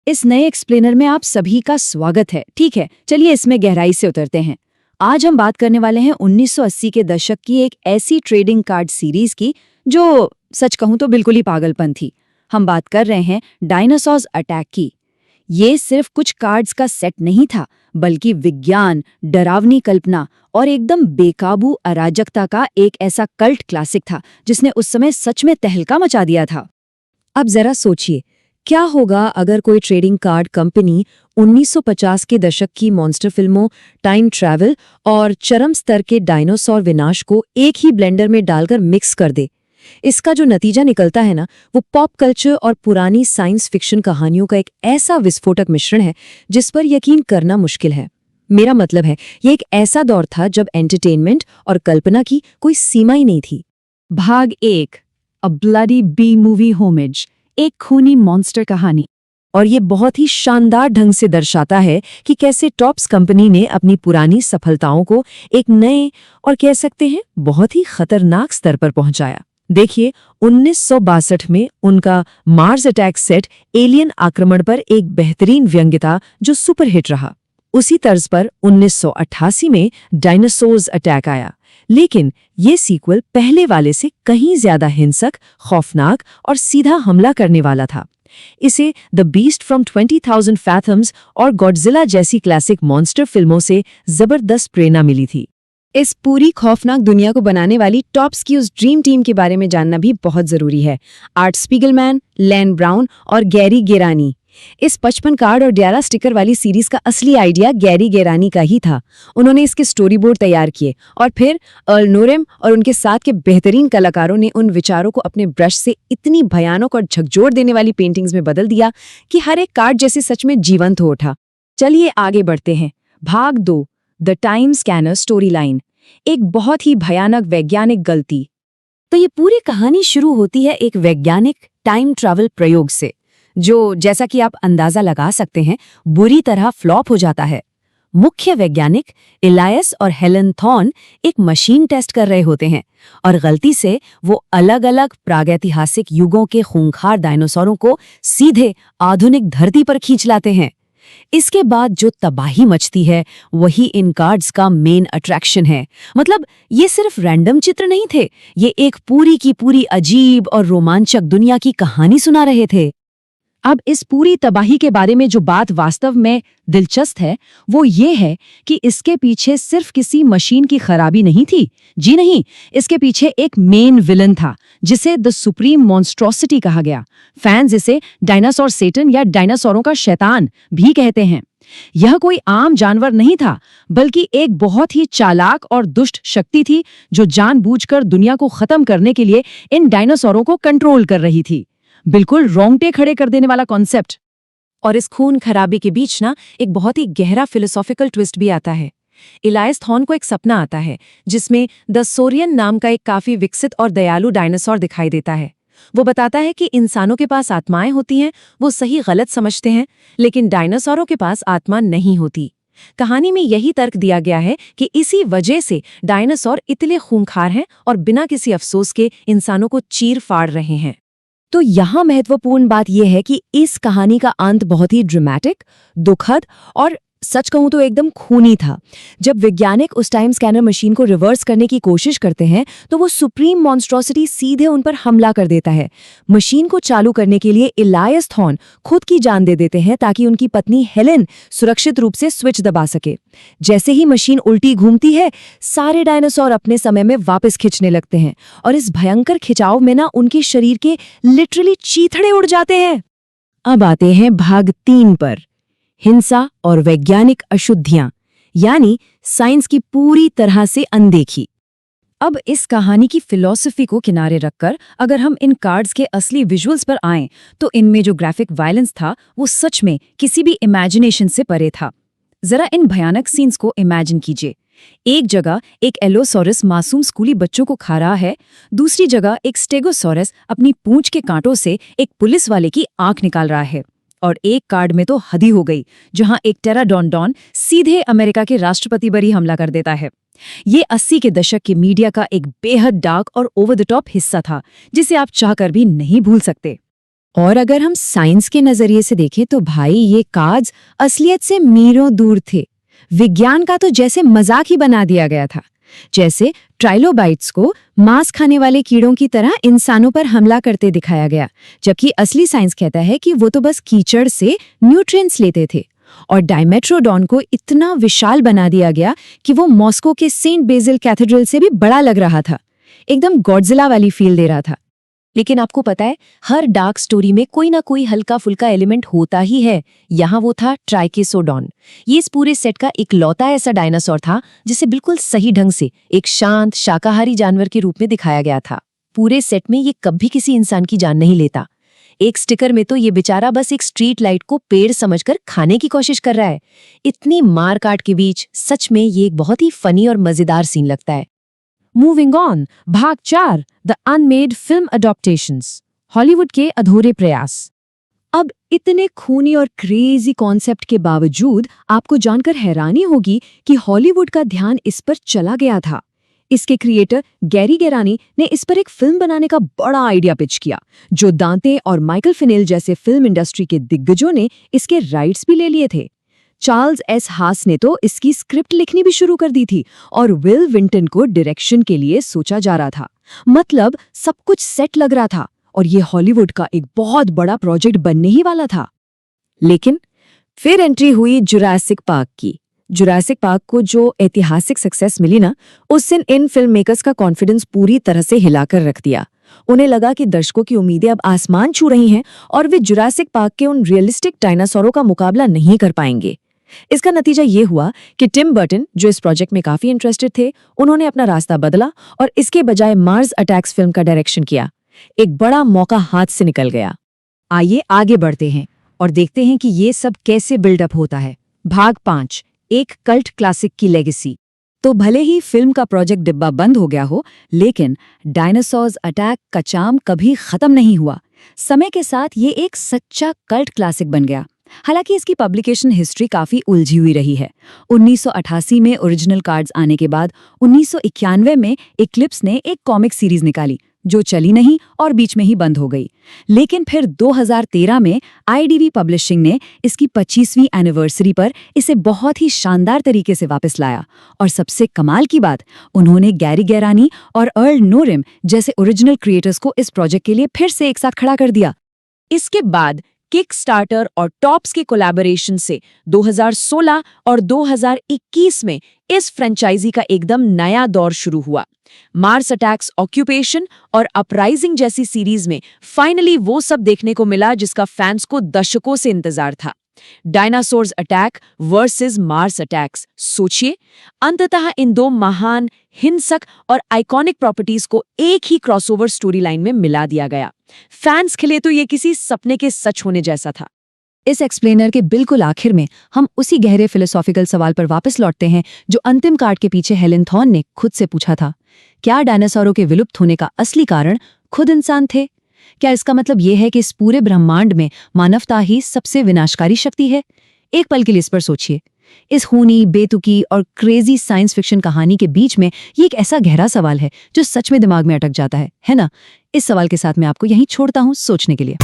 इस नए एक्सप्लेनर में आप सभी का स्वागत है। ठीक है, चलिए इसमें गहराई से उतरते हैं। आज हम बात करने वाले हैं 1980 के दशक की एक ऐसी ट्रेडिंग कार्ड सीरीज की जो सच कहूं तो बिल्कुल ही पागलपन थी। हम बात कर रहे हैं डायनासोर्स अटैक की। ये सिर्फ कुछ कार्ड्स का सेट नहीं था, बल्कि विज्ञान, डरावनी कल्पना और एकदम बेकाबू अराजकता का एक ऐसा कल्ट क्लासिक था जिसने उस समय सच में तहलका मचा दिया था। अब जरा सोचिए, क्या होगा अगर कोई ट्रेडिंग कार्ड कंपनी 1950 के दशक की मॉन्स्टर फिल्मों, टाइम ट्रैवल और चरम स्तर के डायनासोर विनाश को एक ही ब्लेंडर में डालकर मिक्स कर दे। इसका जो नतीजा निकलता है ना, वो पॉप कल्चर और पुरानी साइंस फिक्शन कहानियों का एक ऐसा विस्फोटक मिश्रण है जिस पर यकीन करना मुश्किल है। मेरा मतलब है, ये एक ऐसा दौर था जब एंटरटेनमेंट और कल्पना की कोई सीमा ही नहीं थी। भाग 1, a bloody B movie homage, एक खूनी मॉन्स्टर कहानी। और ये बहुत ही शानदार ढंग से दर्शाता है कि कैसे टॉप्स कंपनी ने अपनी पुरानी सफलताओं को एक नए और कह सकते हैं बहुत ही खतरनाक स्तर पर पहुंचाया। देखिए, 1962 में उनका मार्स अटैक सेट एलियन आक्रमण पर एक बेहतरीन व्यंग्य था जो सुपरहिट रहा। उसी तर्ज पर 1988 में डायनासोर्स अटैक आया, लेकिन ये सीक्वल पहले वाले से कहीं ज्यादा हिंसक, खौफनाक और सीधा हमला करने वाला था। इसे द बीस्ट फ्रॉम 20,000 फैथम्स और गॉडजिला जैसी क्लासिक मॉन्स्टर फिल्मों से जबरदस्त प्रेरणा मिली थी। इस पूरी खौफनाक दुनिया को बनाने वाली टॉप्स की उस ड्रीम टीम के बारे में जानना भी बहुत जरूरी है। आर्ट स्पीगलमैन, लैन ब्राउन और गैरी गेरानी। इस 55 कार्ड और 11 स्टिकर वाली सीरीज का असली आइडिया गैरी गेरानी का ही था। उन्होंने इसके स्टोरी बोर्ड तैयार किए और फिर अर्ल नोरेम और उनके साथ के बेहतरीन कलाकारों ने उन विचारों को अपने ब्रश से इतनी भयानक और झकझोर देने वाली पेंटिंग्स में बदल दिया कि हर एक कार्ड जैसे सच में जीवंत हो उठा। चलिए आगे बढ़ते हैं। भाग 2, the time scanner story line, एक बहुत ही भयानक वैज्ञानिक गलती। तो ये पूरी कहानी शुरू होती है एक वैज्ञानिक टाइम ट्रैवल प्रयोग से, जो जैसा कि आप अंदाजा लगा सकते हैं बुरी तरह फ्लॉप हो जाता है। मुख्य वैज्ञानिक इलायस और हेलन थॉर्न एक मशीन टेस्ट कर रहे होते हैं और गलती से वो अलग-अलग प्रागैतिहासिक युगों के खूंखार डायनासोरों को सीधे आधुनिक धरती पर खींच लाते हैं। इसके बाद जो तबाही मचती है वही इन कार्ड्स का मेन अट्रैक्शन है। मतलब ये सिर्फ रैंडम चित्र नहीं थे, ये एक पूरी की पूरी अजीब और रोमांचक दुनिया की कहानी सुना रहे थे। अब इस पूरी तबाही के बारे में जो बात वास्तव में दिलचस्प है वो ये है कि इसके पीछे सिर्फ किसी मशीन की खराबी नहीं थी। जी नहीं, इसके पीछे एक मेन विलन था जिसे द सुप्रीम मॉन्स्ट्रोसिटी कहा गया। फैंस इसे डायनासोर सेटन या डायनासोरों का शैतान भी कहते हैं। यह कोई आम जानवर नहीं था, बल्कि एक बहुत ही चालाक और दुष्ट शक्ति थी जो जानबूझकर दुनिया को खत्म करने के लिए इन डायनासोरों को कंट्रोल कर रही थी। बिल्कुल रोंगटे खड़े कर देने वाला कॉन्सेप्ट। और इस खून खराबे के बीच ना एक बहुत ही गहरा फिलोसॉफिकल ट्विस्ट भी आता है। इलायस थॉर्न को एक सपना आता है जिसमें द सोरियन नाम का एक काफी विकसित और दयालु डायनासोर दिखाई देता है। वो बताता है कि इंसानों के पास आत्माएं होती हैं, वो सही गलत समझते हैं, लेकिन डायनासोरों के पास आत्मा नहीं होती। कहानी में यही तर्क दिया गया है कि इसी वजह से डायनासोर इतने खूंखार हैं और बिना किसी अफसोस के इंसानों को चीर फाड़ रहे हैं। तो यहाँ महत्वपूर्ण बात यह है कि इस कहानी का अंत बहुत ही ड्रामेटिक, दुखद और सच कहूं तो एकदम खूनी था। जब वैज्ञानिक उस टाइम स्कैनर मशीन को रिवर्स करने की कोशिश करते हैं तो वो सुप्रीम मॉन्स्ट्रोसिटी सीधे उन पर हमला कर देता है। मशीन को चालू करने के लिए इलायस थॉर्न खुद की जान दे देते हैं ताकि उनकी पत्नी हेलेन सुरक्षित रूप से स्विच दबा सके। जैसे ही मशीन उल्टी घूमती है, सारे डायनासोर अपने समय में वापस खिंचने लगते हैं और इस भयंकर खिंचाव में ना उनके शरीर के लिटरली चीथड़े उड़ जाते हैं। अब आते हैं भाग 3 पर, हिंसा और वैज्ञानिक अशुद्धियां, यानी साइंस की पूरी तरह से अनदेखी। अब इस कहानी की फिलॉसफी को किनारे रखकर अगर हम इन कार्ड्स के असली विजुअल्स पर आएं तो इनमें जो ग्राफिक वायलेंस था वो सच में किसी भी इमेजिनेशन से परे था। जरा इन भयानक सीन्स को इमेजिन कीजिए। एक जगह एक एलोसोरस मासूम स्कूली बच्चों को खा रहा है, दूसरी जगह एक स्टेगोसोरस अपनी पूंछ के कांटों से एक पुलिस वाले की आंख निकाल रहा है। और एक कार्ड में तो हद ही हो गई, जहां एक टेराडोनडॉन सीधे अमेरिका के राष्ट्रपति पर ही हमला कर देता है। ये 80 के दशक के मीडिया का एक बेहद डार्क और ओवर द टॉप हिस्सा था जिसे आप चाहकर भी नहीं भूल सकते। और अगर हम साइंस के नजरिए से देखें तो भाई ये कार्ड्स असलियत से मीलों दूर थे। विज्ञान का तो जैसे मजाक ही बना दिया गया था। जैसे ट्राइलोबाइट्स को मांस खाने वाले कीड़ों की तरह इंसानों पर हमला करते दिखाया गया, जबकि असली साइंस कहता है कि वो तो बस कीचड़ से न्यूट्रिएंट्स लेते थे। और डायमेट्रोडॉन को इतना विशाल बना दिया गया कि वो मॉस्को के सेंट बेसिल कैथेड्रल से भी बड़ा लग रहा था, एकदम गॉडजिला वाली फील दे रहा था। लेकिन आपको पता है, हर डार्क स्टोरी में कोई ना कोई हल्का फुल्का एलिमेंट होता ही है। यहाँ वो था ट्राइकेसोडॉन। ये इस पूरे सेट का इकलौता ऐसा डायनासोर था जिसे बिल्कुल सही ढंग से एक शांत शाकाहारी जानवर के रूप में दिखाया गया था। पूरे सेट में ये कभी किसी इंसान की जान नहीं लेता। एक स्टिकर में तो ये बेचारा बस एक स्ट्रीट लाइट को पेड़ समझकर खाने की कोशिश कर रहा है। इतनी मार काट के बीच सच में ये एक बहुत ही फनी और मजेदार सीन लगता है। मूविंग ऑन, भाग 4, द अनमेड फिल्म अडॉप्टेशंस, हॉलीवुड के अधूरे प्रयास। अब इतने खूनी और क्रेजी कॉन्सेप्ट के बावजूद आपको जानकर हैरानी होगी कि हॉलीवुड का ध्यान इस पर चला गया था। इसके क्रिएटर गैरी गेरानी ने इस पर एक फिल्म बनाने का बड़ा आइडिया पिच किया, जो दांते और माइकल फिनेल जैसे फिल्म इंडस्ट्री के दिग्गजों ने इसके राइट्स भी ले लिए थे। चार्ल्स एस हास ने तो इसकी स्क्रिप्ट लिखनी भी शुरू कर दी थी और विल विंटन को डायरेक्शन के लिए सोचा जा रहा था। मतलब सब कुछ सेट लग रहा था और ये हॉलीवुड का एक बहुत बड़ा प्रोजेक्ट बनने ही वाला था। लेकिन फिर एंट्री हुई जुरासिक पार्क की। जुरासिक पार्क को जो ऐतिहासिक सक्सेस मिली ना, उस दिन इन फिल्म मेकर्स का कॉन्फिडेंस पूरी तरह से हिलाकर रख दिया। उन्हें लगा कि दर्शकों की उम्मीदें अब आसमान छू रही हैं और वे जुरासिक पार्क के उन रियलिस्टिक डायनासोरों का मुकाबला नहीं कर पाएंगे। इसका नतीजा ये हुआ कि टिम बर्टन, जो इस प्रोजेक्ट में काफी इंटरेस्टेड थे, उन्होंने अपना रास्ता बदला और इसके बजाय मार्स अटैक्स फिल्म का डायरेक्शन किया। एक बड़ा मौका हाथ से निकल गया। आइए आगे बढ़ते हैं और देखते हैं कि ये सब कैसे बिल्डअप होता है। भाग 5, एक कल्ट क्लासिक की लेगेसी। तो भले ही फिल्म का प्रोजेक्ट डिब्बा बंद हो गया हो, लेकिन डायनासोर्स अटैक का चार्म कभी खत्म नहीं हुआ। समय के साथ ये एक सच्चा कल्ट क्लासिक बन गया। हालांकि इसकी पब्लिकेशन हिस्ट्री काफी उलझी हुई रही है। 1988 में ओरिजिनल कार्ड्स आने के बाद 1991 में इक्लिप्स ने एक कॉमिक सीरीज निकाली, जो चली नहीं और बीच में ही बंद हो गई। लेकिन फिर 2013 में आईडीवी पब्लिशिंग ने इसकी 25वीं एनिवर्सरी पर इसे बहुत ही शानदार तरीके से वापस लाया। और सबसे कमाल की बात, उन्होंने गैरी गेरानी और अर्ल नोरिम जैसे ओरिजिनल क्रिएटर्स को इस प्रोजेक्ट के लिए फिर से एक साथ खड़ा कर दिया। इसके बाद किकस्टार्टर और टॉप्स के कोलैबोरेशन से 2016 और 2021 में इस फ्रेंचाइजी का एकदम नया दौर शुरू हुआ। मार्स अटैक्स, ऑक्यूपेशन और अपराइजिंग जैसी सीरीज में फाइनली वो सब देखने को मिला जिसका फैंस को दशकों से इंतजार था। Dinosaurs attack versus Mars attacks. सोचिए, अंततः इन दो महान, हिंसक और आइकॉनिक प्रॉपर्टीज को एक ही क्रॉसओवर स्टोरी लाइन में मिला दिया गया। फैंस के लिए तो ये किसी सपने के सच होने जैसा था। इस एक्सप्लेनर के बिल्कुल आखिर में हम उसी गहरे फिलोसॉफिकल सवाल पर वापस लौटते हैं जो अंतिम कार्ड के पीछे हेलेन थॉर्न ने खुद से पूछा था। क्या डायनासोरों के विलुप्त होने का असली कारण खुद इंसान थे? क्या इसका मतलब यह है कि इस पूरे ब्रह्मांड में मानवता ही सबसे विनाशकारी शक्ति है? एक पल के लिए इस पर सोचिए। इस खूनी, बेतुकी और क्रेजी साइंस फिक्शन कहानी के बीच में ये एक ऐसा गहरा सवाल है जो सच में दिमाग में अटक जाता है ना? इस सवाल के साथ मैं आपको यहीं छोड़ता हूं सोचने के लिए।